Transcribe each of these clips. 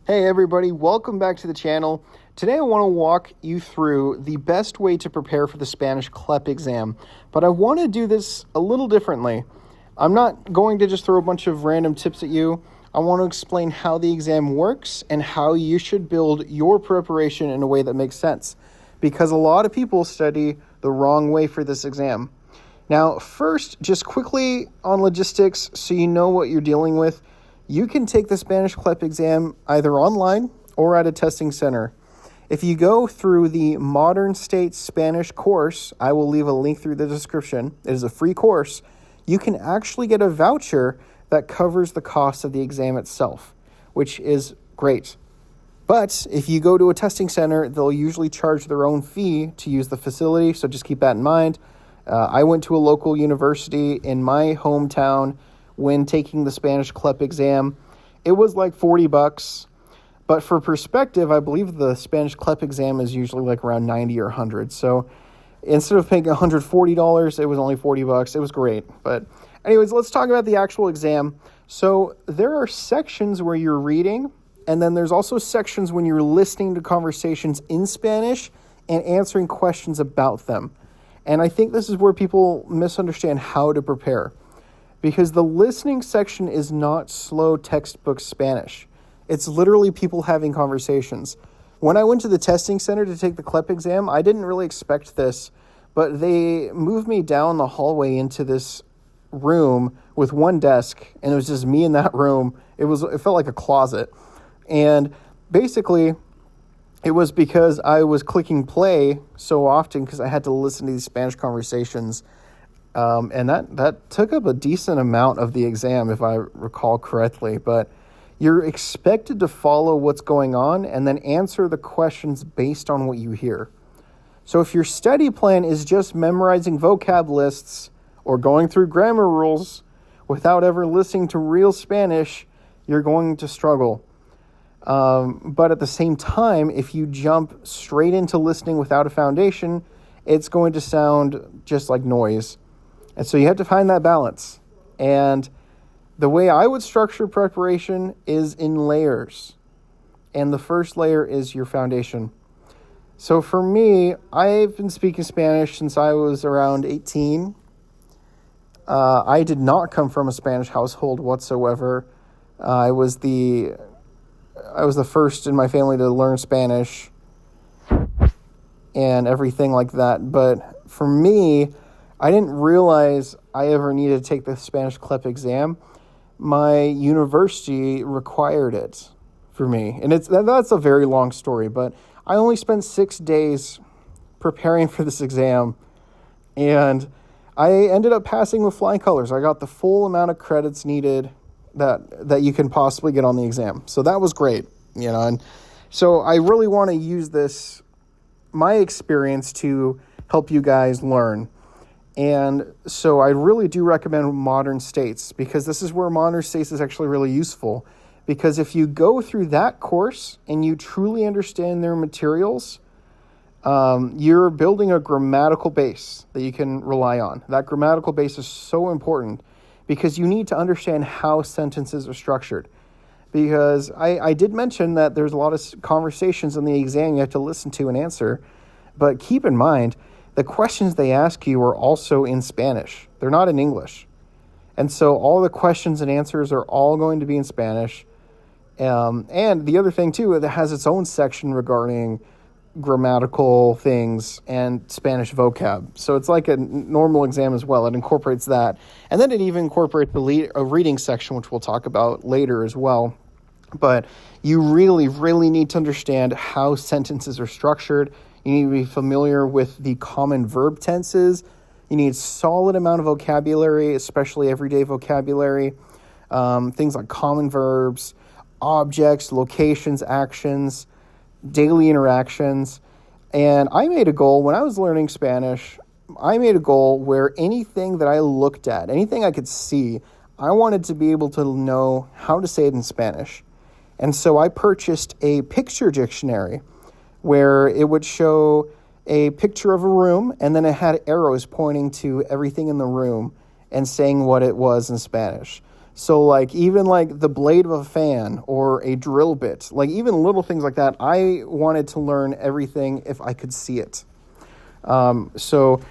Hey everybody, welcome back to the channel. Today I want to walk you through the best way to prepare for the Spanish CLEP exam, but I want to do this a little differently. I'm not going to just throw a bunch of random tips at you. I want to explain how the exam works and how you should build your preparation in a way that makes sense, because a lot of people study the wrong way for this exam. Now, first, just quickly on logistics so you know what you're dealing with. You can take the Spanish CLEP exam either online or at a testing center. If you go through the Modern State Spanish course, I will leave a link through the description. It is a free course. You can actually get a voucher that covers the cost of the exam itself, which is great. But if you go to a testing center, they'll usually charge their own fee to use the facility, so just keep that in mind. I went to a local university in my hometown when taking the Spanish CLEP exam. It was like $40, but for perspective, I believe the Spanish CLEP exam is usually like around $90 or $100. So instead of paying $140, it was only $40. It was great. But anyways, let's talk about the actual exam. So there are sections where you're reading, and then there's also sections when you're listening to conversations in Spanish and answering questions about them. And I think this is where people misunderstand how to prepare, because the listening section is not slow textbook Spanish. It's literally people having conversations. When I went to the testing center to take the CLEP exam, I didn't really expect this, but they moved me down the hallway into this room with one desk, and it was just me in that room. It felt like a closet. And basically, it was because I was clicking play so often because I had to listen to these Spanish conversations. And that took up a decent amount of the exam, if I recall correctly. But you're expected to follow what's going on and then answer the questions based on what you hear. So if your study plan is just memorizing vocab lists or going through grammar rules without ever listening to real Spanish, you're going to struggle. But at the same time, if you jump straight into listening without a foundation, it's going to sound just like noise. And so you have to find that balance. And the way I would structure preparation is in layers. And the first layer is your foundation. So for me, I've been speaking Spanish since I was around 18. I did not come from a Spanish household whatsoever. I was the first in my family to learn Spanish and everything like that. But for me, I didn't realize I ever needed to take the Spanish CLEP exam. My university required it for me. And that's a very long story, but I only spent 6 days preparing for this exam, and I ended up passing with flying colors. I got the full amount of credits needed that you can possibly get on the exam. So that was great, and so I really want to use this, my experience, to help you guys learn. And so I really do recommend Modern States, because this is where Modern States is actually really useful. Because if you go through that course and you truly understand their materials, you're building a grammatical base that you can rely on. That grammatical base is so important because you need to understand how sentences are structured. Because I did mention that there's a lot of conversations in the exam you have to listen to and answer. But keep in mind, the questions they ask you are also in Spanish. They're not in English. And so all the questions and answers are all going to be in Spanish. And the other thing, too, it has its own section regarding grammatical things and Spanish vocab. So it's like a normal exam as well. It incorporates that. And then it even incorporates a reading section, which we'll talk about later as well. But you really, really need to understand how sentences are structured. You need to be familiar with the common verb tenses. You need a solid amount of vocabulary, especially everyday vocabulary. Things like common verbs, objects, locations, actions, daily interactions. And I made a goal when I was learning Spanish. I made a goal where anything that I looked at, anything I could see, I wanted to be able to know how to say it in Spanish. And so I purchased a picture dictionary where it would show a picture of a room, and then it had arrows pointing to everything in the room and saying what it was in Spanish. So like even like the blade of a fan or a drill bit, like even little things like that, I wanted to learn everything if I could see it. So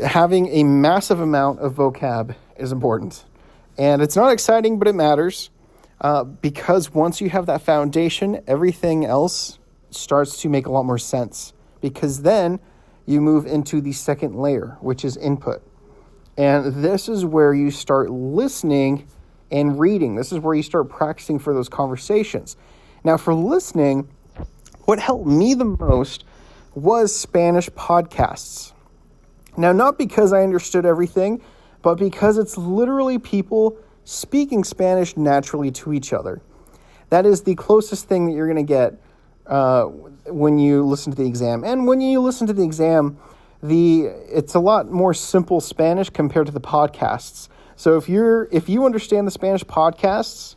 having a massive amount of vocab is important. And it's not exciting, but it matters because once you have that foundation, everything else starts to make a lot more sense, because then you move into the second layer, which is input. And this is where you start listening and reading. This is where you start practicing for those conversations. Now, for listening, what helped me the most was Spanish podcasts. Now, not because I understood everything, but because it's literally people speaking Spanish naturally to each other. That is the closest thing that you're going to get when you listen to the exam. And when you listen to the exam, it's a lot more simple Spanish compared to the podcasts. So if you understand the Spanish podcasts,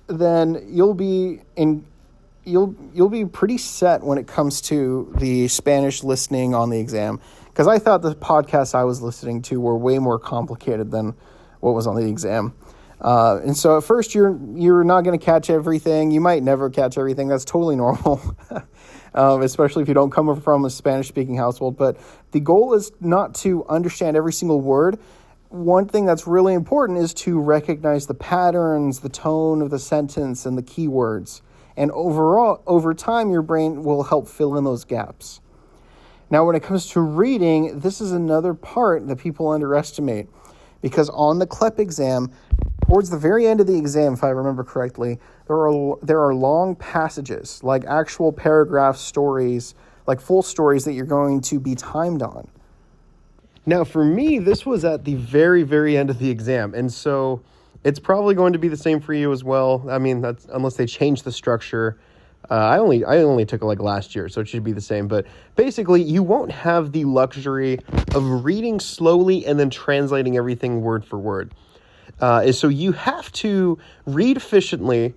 then you'll be pretty set when it comes to the Spanish listening on the exam. Because I thought the podcasts I was listening to were way more complicated than what was on the exam. And so at first you're not going to catch everything. You might never catch everything. That's totally normal, especially if you don't come from a Spanish-speaking household. But the goal is not to understand every single word. One thing that's really important is to recognize the patterns, the tone of the sentence, and the keywords. And overall, over time, your brain will help fill in those gaps. Now, when it comes to reading, this is another part that people underestimate, because on the CLEP exam, towards the very end of the exam, if I remember correctly, there are long passages, like actual paragraph stories, like full stories that you're going to be timed on. Now, for me, this was at the very, very end of the exam, and so it's probably going to be the same for you as well. I mean, that's unless they change the structure. I only took it like last year, so it should be the same. But basically, you won't have the luxury of reading slowly and then translating everything word for word. So you have to read efficiently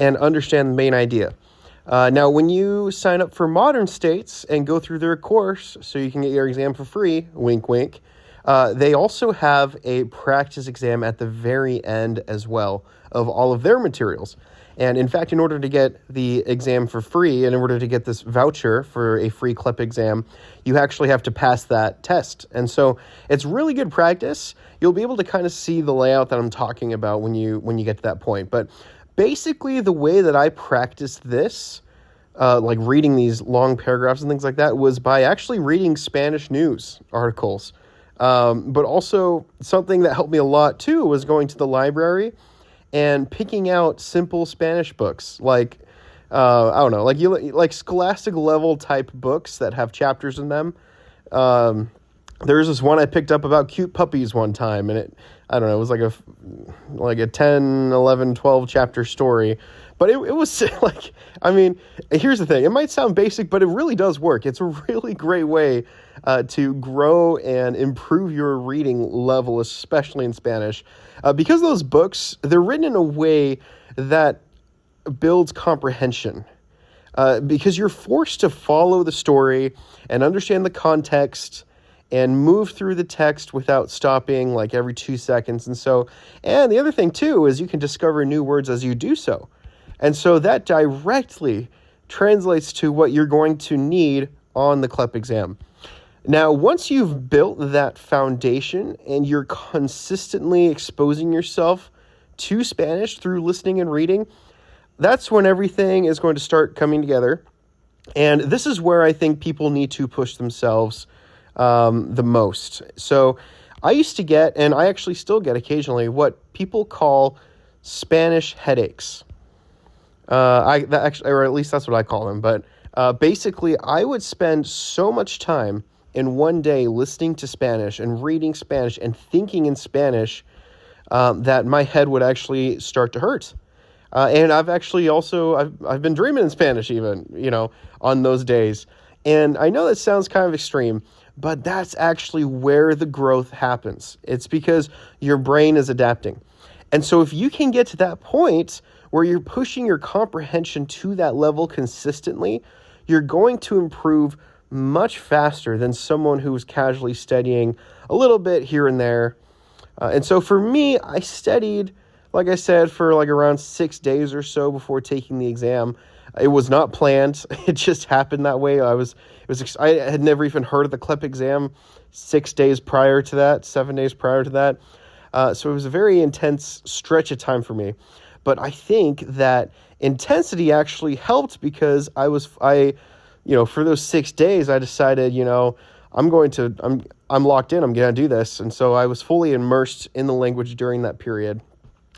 and understand the main idea. Now, when you sign up for Modern States and go through their course so you can get your exam for free, wink, wink, they also have a practice exam at the very end as well of all of their materials. And in fact, in order to get the exam for free and in order to get this voucher for a free CLEP exam, you actually have to pass that test. And so it's really good practice. You'll be able to kind of see the layout that I'm talking about when you get to that point. But basically, the way that I practiced this, like reading these long paragraphs and things like that, was by actually reading Spanish news articles. But also something that helped me a lot too was going to the library and picking out simple Spanish books, like I don't know, like scholastic level type books that have chapters in them. There's this one I picked up about cute puppies one time, and it was a 10, 11, 12 chapter story. But it was like, I mean, here's the thing. It might sound basic, but it really does work. It's a really great way to grow and improve your reading level, especially in Spanish. Because those books, they're written in a way that builds comprehension. Because you're forced to follow the story and understand the context and move through the text without stopping like every 2 seconds. And the other thing too is you can discover new words as you do so. And so that directly translates to what you're going to need on the CLEP exam. Now, once you've built that foundation and you're consistently exposing yourself to Spanish through listening and reading, that's when everything is going to start coming together. And this is where I think people need to push themselves the most. So I used to get, and I actually still get occasionally, what people call Spanish headaches. Or at least that's what I call them. But basically, I would spend so much time in one day listening to Spanish and reading Spanish and thinking in Spanish that my head would actually start to hurt. And I've actually also, I've been dreaming in Spanish even, on those days. And I know that sounds kind of extreme, but that's actually where the growth happens. It's because your brain is adapting. And so if you can get to that point where you're pushing your comprehension to that level consistently, you're going to improve much faster than someone who's casually studying a little bit here and there. And so for me, I studied like I said, for like around 6 days or so before taking the exam. It was not planned. It just happened that way. I had never even heard of the CLEP exam 6 days prior to that, 7 days prior to that. So it was a very intense stretch of time for me. But I think that intensity actually helped because for those 6 days, I decided, I'm locked in, I'm going to do this. And so I was fully immersed in the language during that period.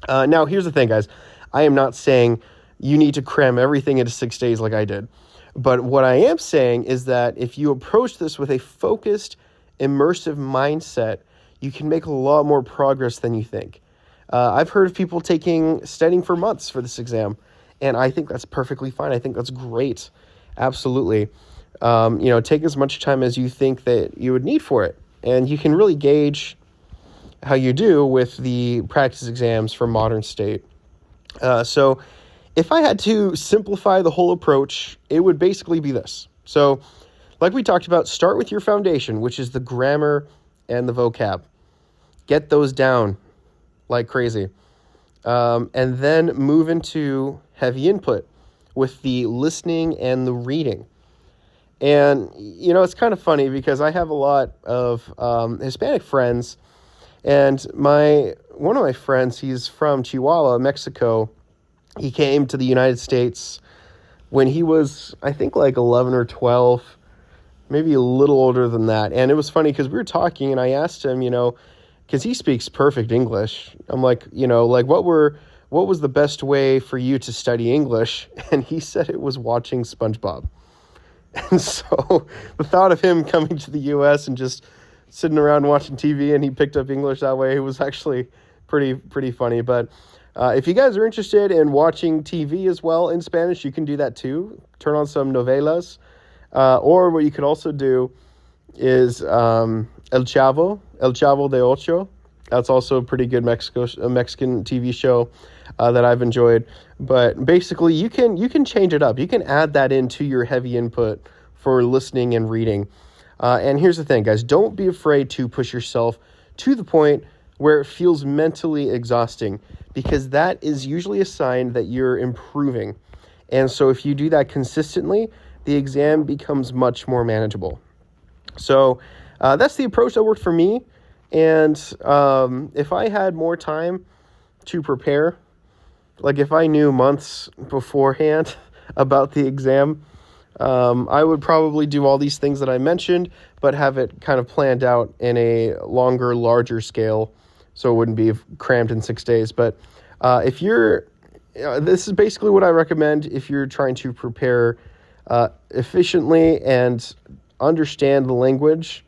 Now, here's the thing, guys. I am not saying you need to cram everything into 6 days like I did. But what I am saying is that if you approach this with a focused, immersive mindset, you can make a lot more progress than you think. I've heard of people studying for months for this exam, and I think that's perfectly fine. I think that's great. Absolutely. Take as much time as you think that you would need for it, and you can really gauge how you do with the practice exams for Modern State. So if I had to simplify the whole approach, it would basically be this. So like we talked about, start with your foundation, which is the grammar and the vocab. Get those down like crazy. And then move into heavy input with the listening and the reading. And, it's kind of funny because I have a lot of Hispanic friends, and one of my friends, he's from Chihuahua, Mexico. He came to the United States when he was, I think, like 11 or 12, maybe a little older than that. And it was funny because we were talking, and I asked him, because he speaks perfect English. I'm like, what was the best way for you to study English? And he said it was watching SpongeBob. And so the thought of him coming to the U.S. and just sitting around watching TV, and he picked up English that way, it was actually pretty funny. But if you guys are interested in watching TV as well in Spanish, you can do that too. Turn on some novelas. Or what you could also do is El Chavo de Ocho. That's also a pretty good Mexican TV show that I've enjoyed. But basically, you can change it up. You can add that into your heavy input for listening and reading. And here's the thing, guys. Don't be afraid to push yourself to the point where it feels mentally exhausting, because that is usually a sign that you're improving. And so if you do that consistently, the exam becomes much more manageable. So that's the approach that worked for me. And if I had more time to prepare, like if I knew months beforehand about the exam, I would probably do all these things that I mentioned, but have it kind of planned out in a longer, larger scale, so it wouldn't be crammed in 6 days. But if you're, this is basically what I recommend if you're trying to prepare efficiently and understand the language,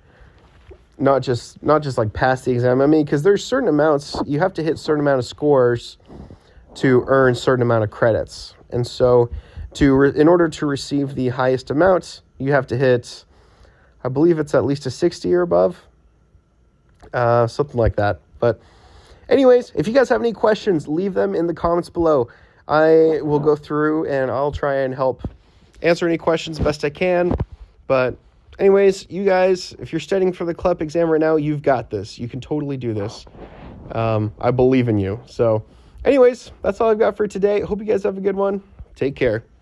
not just like pass the exam. I mean, because there's certain amounts, you have to hit certain amount of scores to earn certain amount of credits. And so in order to receive the highest amount, you have to hit, I believe it's at least a 60 or above, something like that. But anyways, if you guys have any questions, leave them in the comments below. I will go through and I'll try and help answer any questions best I can. But anyways, you guys, if you're studying for the CLEP exam right now, you've got this. You can totally do this. I believe in you. So anyways, that's all I've got for today. Hope you guys have a good one. Take care.